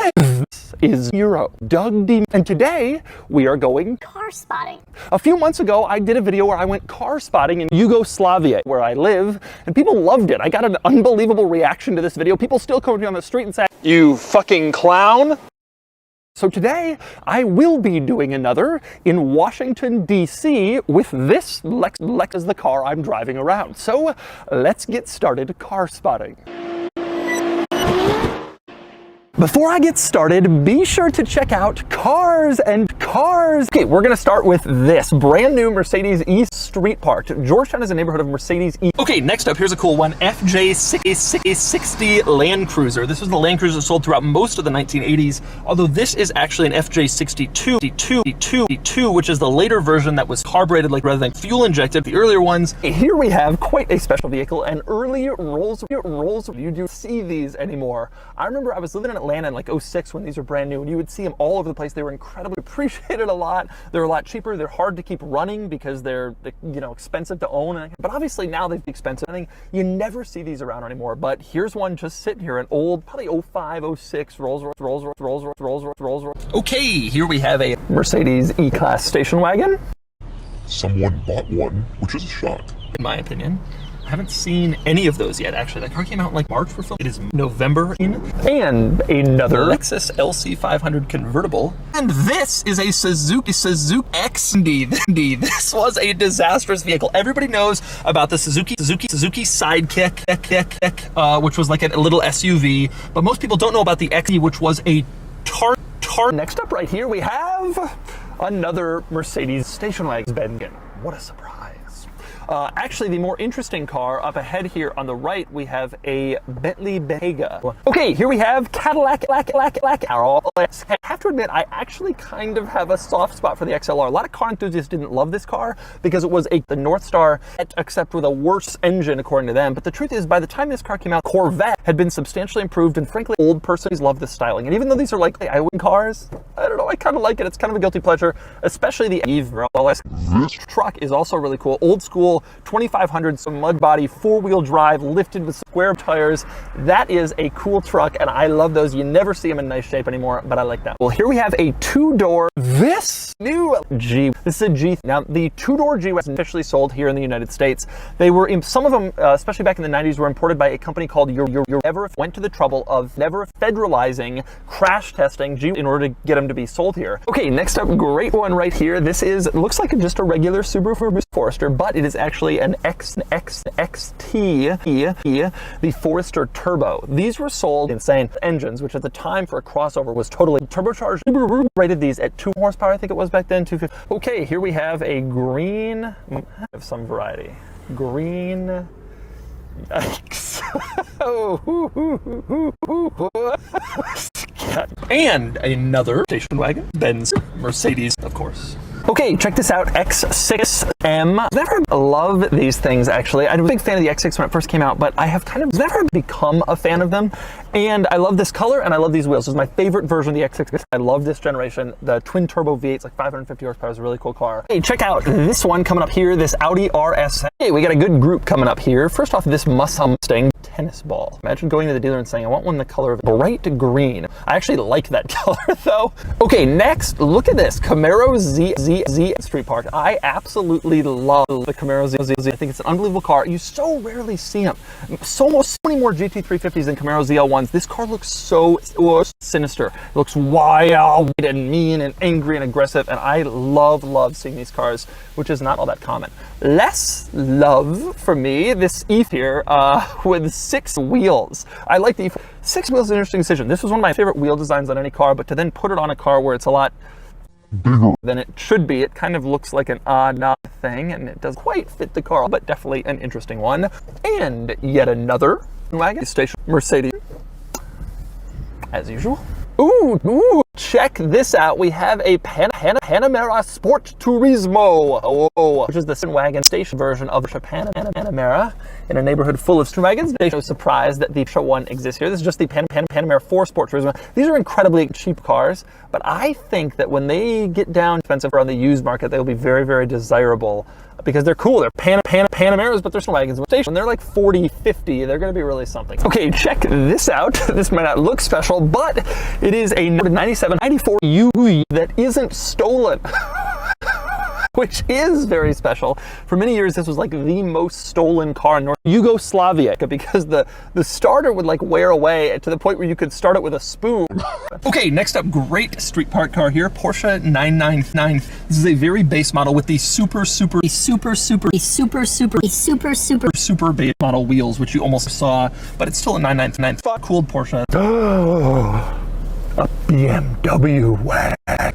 This is Euro Doug D, and today we are going car spotting. A few months ago, I did a video where I went car spotting in Yugoslavia, where I live, and people loved it. I got an unbelievable reaction to this video. People still come to me on the street and say, "You fucking clown." So today, I will be doing another in Washington, D.C. with this Lex as the car I'm driving around. So let's get started car spotting. Before I get started, be sure to check out Cars and Cars. Okay, we're gonna start with this brand new Mercedes East Street Parked. Georgetown is a neighborhood of Mercedes East. Okay, next up, here's a cool one. FJ60 Land Cruiser. This was the Land Cruiser sold throughout most of the 1980s, although this is actually an FJ62, which is the later version that was carbureted like rather than fuel injected. The earlier ones. Here we have quite a special vehicle, an early Rolls. You do see these anymore. I remember I was living in Atlanta in like 06 when these were brand new, and you would see them all over the place. They were incredibly appreciated a lot. They're a lot cheaper. They're hard to keep running because they're expensive to own. But obviously now they're expensive. I think you never see these around anymore. But here's one just sitting here, an old, probably 05, 06 Rolls Royce. Okay, here we have a Mercedes E-Class station wagon. Someone bought one, which is a shock. In my opinion. I haven't seen any of those yet, actually. That car came out in like March for film. It is November. And another Lexus LC500 convertible. And this is a Suzuki XD. This was a disastrous vehicle. Everybody knows about the Suzuki Sidekick, which was like a little SUV. But most people don't know about the XD, which was a tar. Next up right here, we have another Mercedes station wagon. What a surprise. Actually, the more interesting car up ahead here on the right, we have a Bentley Bentayga. Okay, here we have Cadillac. I have to admit, I actually kind of have a soft spot for the XLR. A lot of car enthusiasts didn't love this car because it was the North Star, except with a worse engine, according to them. But the truth is, by the time this car came out, Corvette had been substantially improved, and frankly, old persons love this styling. And even though these are like I win cars, I don't know, I kind of like it. It's kind of a guilty pleasure, especially the Eve. This truck is also really cool. Old school 2500, some mud body, four-wheel drive, lifted with square tires. That is a cool truck, and I love those. You never see them in nice shape anymore, but I like that. Well, here we have a two-door, this new G. This is a G. Now, the two-door G was officially sold here in the United States. They were, some of them, especially back in the 90s, were imported by a company called Never went to the trouble of never federalizing, crash testing G in order to get them to be sold here. Okay, next up, great one right here. This is, looks like just a regular Subaru Forester, but it is actually an XT, the Forester Turbo. These were sold insane engines, which at the time for a crossover was totally turbocharged. Subaru rated these at 2 horsepower, I think it was back then, 250. Okay, here we have a green, of some variety. Green, yikes. And another station wagon, Benz, Mercedes, of course. Okay, check this out, X6M. Never loved these things, actually. I was a big fan of the X6 when it first came out, but I have kind of never become a fan of them. And I love this color, and I love these wheels. This is my favorite version of the X6. I love this generation. The twin turbo V8's like 550 horsepower. Is a really cool car. Hey, check out this one coming up here, this Audi RS. Hey, we got a good group coming up here. First off, this Mustang tennis ball. Imagine going to the dealer and saying, I want one the color of bright green. I actually like that color, though. Okay, next, look at this Camaro Z Street Park. I absolutely love the Camaro Z. I think it's an unbelievable car. You so rarely see them. So many more GT350s than Camaro ZL1s. This car looks so sinister. It looks wild and mean and angry and aggressive, and I love seeing these cars, which is not all that common. Less love for me, this E here with 6 wheels. I like the 6 wheels is an interesting decision. This was one of my favorite wheel designs on any car, but to then put it on a car where it's a lot bigger than it should be, it kind of looks like an odd thing, and it doesn't quite fit the car, but definitely an interesting one. And yet another wagon station Mercedes, as usual. Ooh, Check this out. We have a Panamera Sport Turismo, which is the station wagon station version of the Panamera in a neighborhood full of station wagons. They show surprised that the one exists here. This is just the Panamera 4 Sport Turismo. These are incredibly cheap cars, but I think that when they get down expensive on the used market, they'll be very, very desirable because they're cool. They're Panameras, but they're station wagons. When they're like 40, 50, they're going to be really something. Okay, check this out. This might not look special, but it is a 97, 94 UE that isn't stolen. Which is very special. For many years, this was like the most stolen car in North Yugoslavia because the starter would like wear away to the point where you could start it with a spoon. Okay, next up, great street park car here, Porsche 999. This is a very base model with the super base model wheels, which you almost saw, but it's still a 999. Cool Porsche. Oh, a BMW wagon.